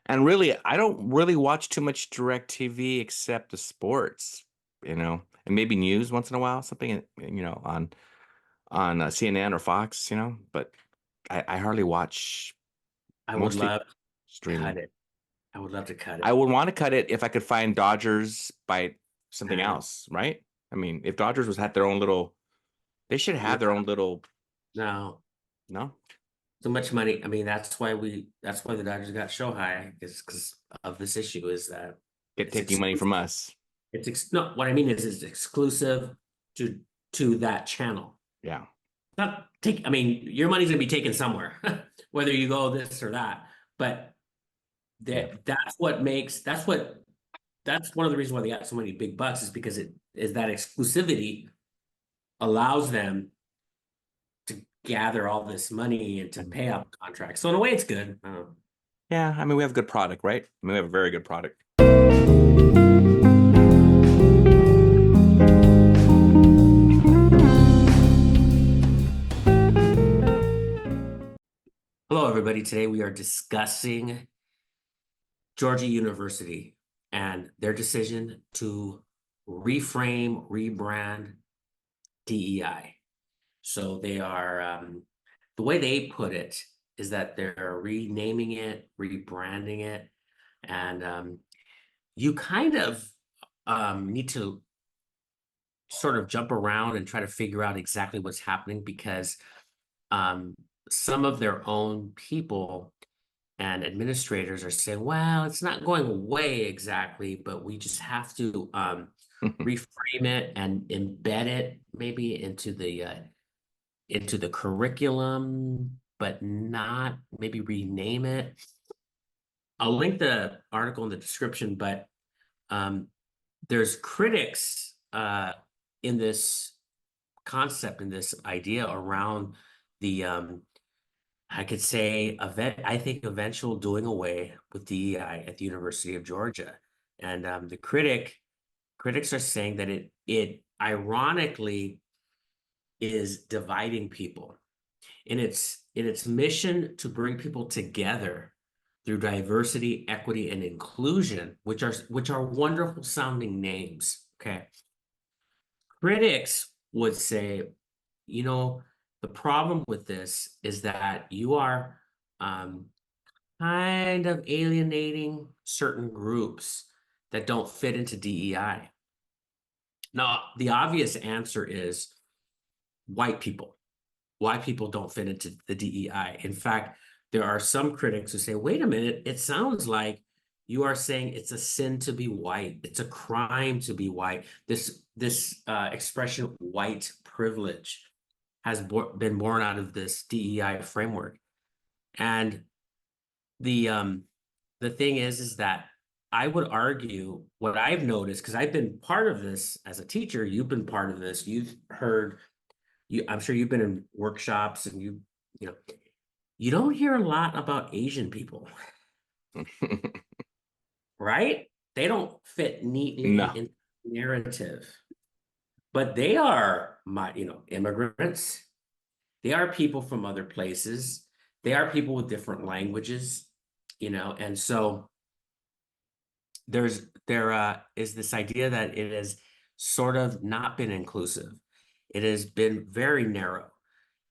And really, I don't really watch too much direct TV except the sports, and maybe news once in a while, something, on CNN or Fox, but I hardly watch, I would mostly love to cut streaming. it. I would love to cut I it. would want to cut it if I could find Dodgers by something Uh, else, right? I mean, if Dodgers was had their own little, they should no, have their own little, no, no, too much money. I mean, that's why the Dodgers got so high is because of this issue is that get it's taking money exclusive. from us. No, what I mean is it's exclusive to that channel. Yeah. Not take, I mean, your money's gonna be taken somewhere, whether you go this or that. But Yeah. that's one of the reasons why they got so many big bucks is because it is that exclusivity allows them to gather all this money and to Mhm. pay out contracts. So in a way, it's good. Yeah. I mean, we have a good product, right? I mean, we have a very good product. Hello, everybody. Today we are discussing Georgia University and their decision to reframe, rebrand DEI. So they are, the way they put it is that they're renaming it, rebranding it, and you kind of need to sort of jump around and try to figure out exactly what's happening because um, some of their own people and administrators are saying, well, it's not going away exactly, but we just have to reframe it and embed it maybe into the curriculum, but not maybe rename it. I'll link the article in the description, but um, there's critics in this concept, in this idea around the I could say I think eventual doing away with DEI at the University of Georgia. And the critics are saying that it ironically is dividing people in its mission to bring people together through diversity, equity, and inclusion, which are wonderful sounding names. Okay. Critics would say, you know, the problem with this is that you are um, kind of alienating certain groups that don't fit into DEI. Now, the obvious answer is white people. White people don't fit into the DEI. In fact, there are some critics who say, wait a minute, it sounds like you are saying it's a sin to be white. It's a crime to be white. This expression, white privilege, has been born out of this DEI framework. And the um, the thing is that I would argue what I've noticed, because I've been part of this as a teacher, you've been part of this, you've heard I'm sure you've been in workshops and you know, you don't hear a lot about Asian people, right? They don't fit neatly No. in narrative, but they are immigrants. They are people from other places. They are people with different languages, and so there is this idea that it has sort of not been inclusive. It has been very narrow.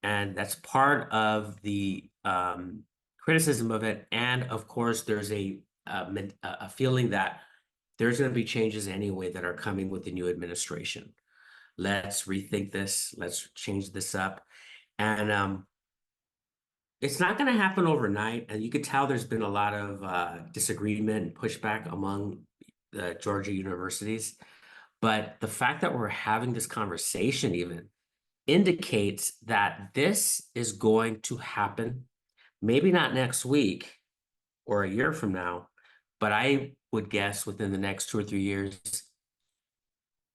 And that's part of the criticism of it. And of course, there's a feeling that there's going to be changes anyway that are coming with the new administration. Let's rethink this. Let's change this up. And it's not going to happen overnight. And you could tell there's been a lot of disagreement and pushback among the Georgia universities. But the fact that we're having this conversation even indicates that this is going to happen, maybe not next week or a year from now, but I would guess within the next 2 or 3 years.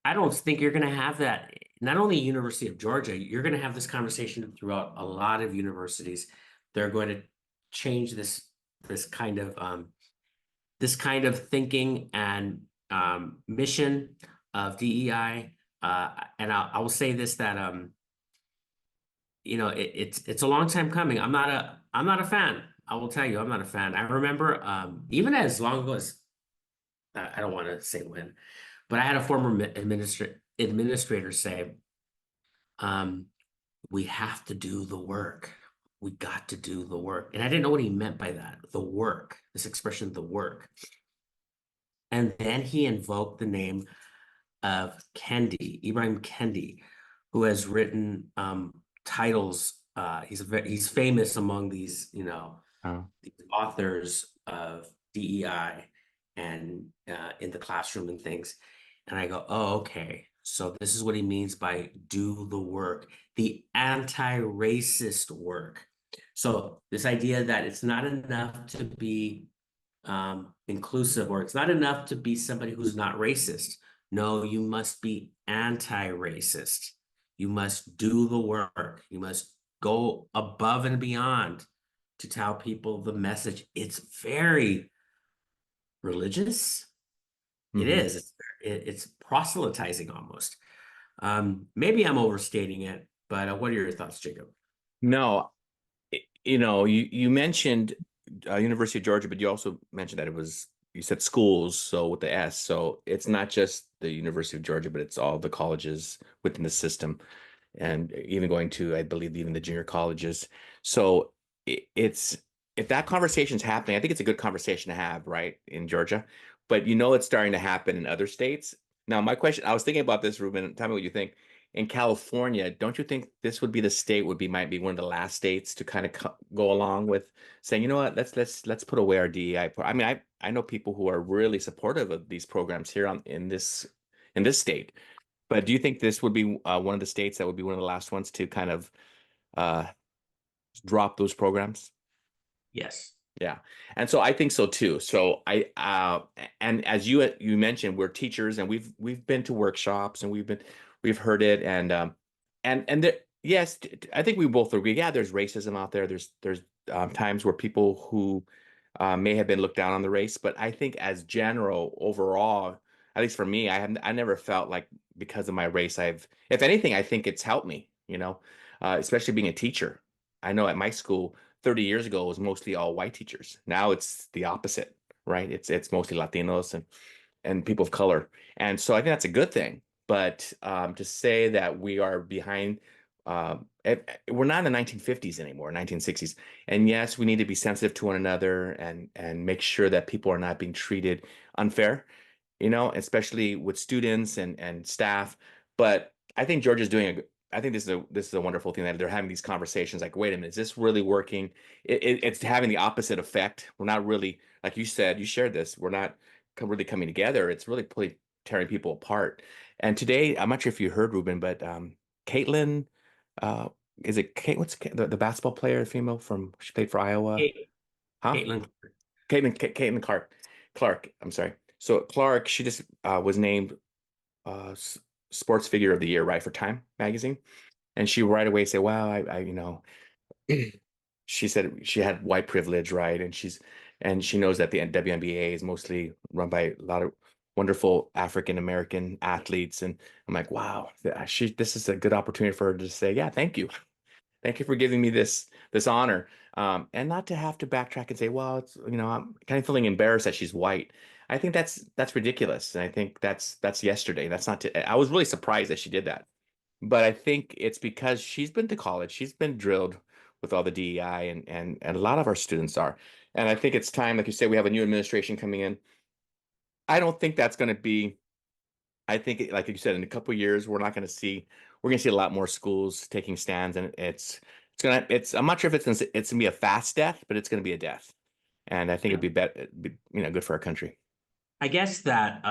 I don't think you're going to have that. Not only University of Georgia, you're going to have this conversation throughout a lot of universities. They're going to change this kind of thinking and mission of DEI. And I will say this that it's a long time coming. I'm not a fan. I will tell you, I'm not a fan. I remember even as long ago as I don't want to say when, but I had a former administrator say, um, we have to do the work. We got to do the work. And I didn't know what he meant by that, the work, this expression, the work. And then he invoked the name of Ibrahim Kendi, who has written titles. He's famous among these, Oh. these authors of DEI and in the classroom and things. And I go, oh, okay. So this is what he means by do the work, the anti-racist work. So this idea that it's not enough to be inclusive, or it's not enough to be somebody who's not racist. No, you must be anti-racist. You must do the work. You must go above and beyond to tell people the message. It's very religious. It Hmm. is. It's proselytizing almost. Maybe I'm overstating it, but what are your thoughts, Jacob? No, you mentioned University of Georgia, but you also mentioned that you said schools, so with the S. So it's not just the University of Georgia, but it's all the colleges within the system, and even going to, I believe, even the junior colleges. So it's if that conversation's happening, I think it's a good conversation to have, right, in Georgia. But it's starting to happen in other states. Now, my question, I was thinking about this, Ruben. Tell me what you think. In California, don't you think this would be the state might be one of the last states to kind of go along with saying, you know what, let's put away our DEI. I mean, I know people who are really supportive of these programs here in this state. But do you think this would be one of the states that would be one of the last ones to kind of uh, drop those programs? Yes. Yeah. And so I think so too. So and as you mentioned, we're teachers and we've been to workshops and we've heard it and there, yes, I think we both agree. Yeah, there's racism out there. There's times where people who may have been looked down on the race, but I think as general overall, at least for me, I never felt like because of my race, if anything, I think it's helped me, especially being a teacher. I know at my school 30 years ago it was mostly all white teachers. Now it's the opposite, right? It's mostly Latinos and people of color. And so I think that's a good thing. But to say that we are behind, we're not in the 1950s anymore, 1960s. And yes, we need to be sensitive to one another and make sure that people are not being treated unfair, especially with students and staff. But I think Georgia's doing I think this is a wonderful thing that they're having these conversations. Like, wait a minute, is this really working? It's having the opposite effect. We're not really, like you said, you shared this. We're not really coming together. It's really tearing people apart. And today, I'm not sure if you heard Ruben, but Caitlin, uh, is it Kate? What's the basketball player, female from she played for Iowa? Hey, Huh? Caitlin. Caitlin Clark. I'm sorry. So Clark, she just was named Sports Figure of the Year, right, for Time magazine, and she right away said, "Wow, she said she had white privilege, right, and she knows that the WNBA is mostly run by a lot of wonderful African American athletes, and I'm like, wow, this is a good opportunity for her to say, yeah, thank you." Thank you for giving me this honor, and not to have to backtrack and say, "Well, I'm kind of feeling embarrassed that she's white." I think that's ridiculous, and I think that's yesterday. That's not. I was really surprised that she did that, but I think it's because she's been to college. She's been drilled with all the DEI, and a lot of our students are. And I think it's time, like you say, we have a new administration coming in. I don't think that's going to be. I think, like you said, in a couple of years, we're gonna see a lot more schools taking stands, and I'm not sure if it's gonna be a fast death, but it's gonna be a death, and I think Yeah. it'd be better, good for our country. I guess that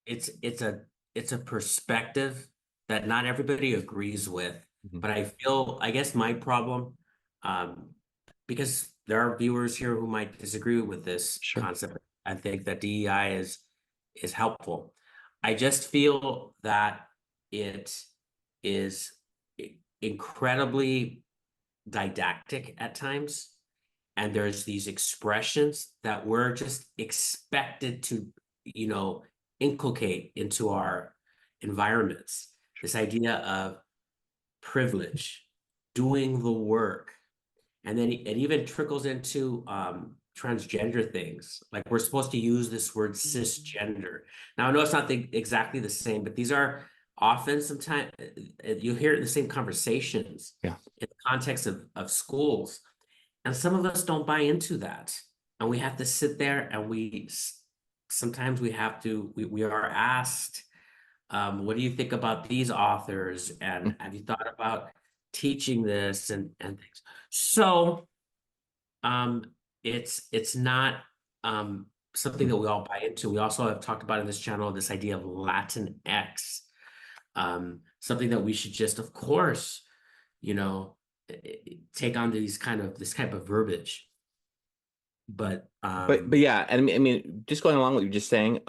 it's it's a it's a perspective that not everybody agrees with, Mhm. but I guess my problem, um, because there are viewers here who might disagree with this Sure. concept. I think that DEI is helpful. I just feel that it is incredibly didactic at times, and there's these expressions that we're just expected to, you know, inculcate into our environments. This idea of privilege, doing the work. And then it even trickles into transgender things. Like we're supposed to use this word cisgender. Now I know it's not exactly the same, but these are often sometimes you hear it in the same conversations Yeah. in the context of schools. And some of us don't buy into that. And we have to sit there and sometimes we have to, we are asked, what do you think about these authors? And have you thought about teaching this and things? So it's not something that we all buy into. We also have talked about in this channel this idea of Latinx, something that we should just, of course, you know, take on this type of verbiage. But But yeah, and I mean, just going along with what you're just saying,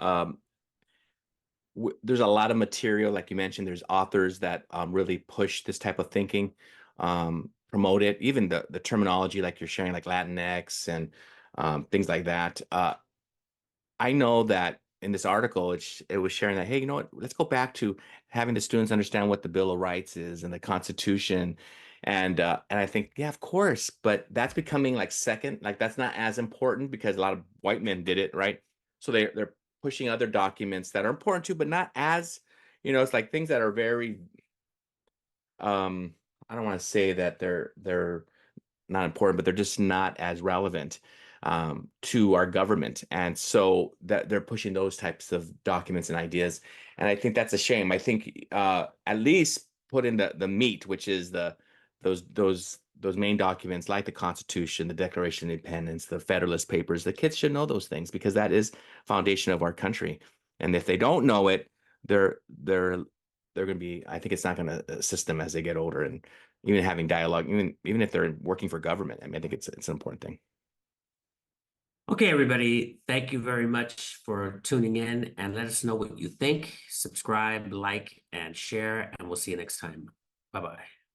there's a lot of material, like you mentioned. There's authors that really push this type of thinking, promote it. Even the terminology, like you're sharing, like Latinx and things like that. I know that in this article, it was sharing that, hey, you know what? Let's go back to having the students understand what the Bill of Rights is and the Constitution, and I think, yeah, of course, but that's becoming like second, like that's not as important because a lot of white men did it, right? So they're pushing other documents that are important too, but not as, it's like things that are very, um, I don't want to say that they're not important, but they're just not as relevant to our government. And so that they're pushing those types of documents and ideas. And I think that's a shame. I think at least put in the meat, which is those main documents like the Constitution, the Declaration of Independence, the Federalist Papers. The kids should know those things because that is foundation of our country. And if they don't know it, they're going to be, I think it's not going to assist them as they get older and even having dialogue, even if they're working for government. I mean, I think it's an important thing. okay, everybody, thank you very much for tuning in and let us know what you think. Subscribe, like, and share, and we'll see you next time. Bye-bye.